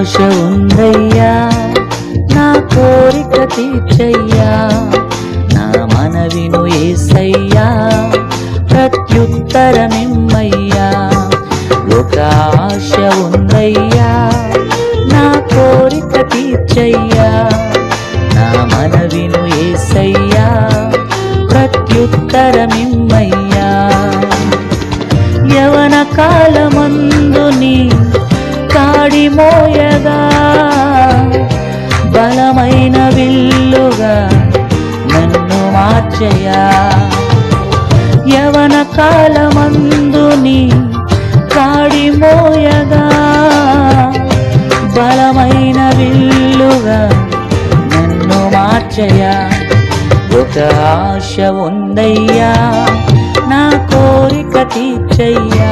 ఆశ ఉందయ్యా, నా కోరిక తీర్చయ్యా, నా మనవిను యేసయ్యా, ప్రత్యుత్తరమిమ్మయ్యా. ఒక ఆశ ఉందయ్యా, నా కోరిక తీర్చయ్యా, నా మనవిను యేసయ్యా, ప్రత్యుత్తరమిమ్మయ్యా. యవన కాలమందు నీ కాడి మోయగా, బలమైన విల్లుగా నన్ను మార్చయ్యా. యవన కాలమందు నీ కాడి మోయగా, బలమైన విల్లుగా నన్ను మార్చయ్యా. ఒక ఆశ ఉందయ్యా, నా కోరిక తీర్చయ్యా.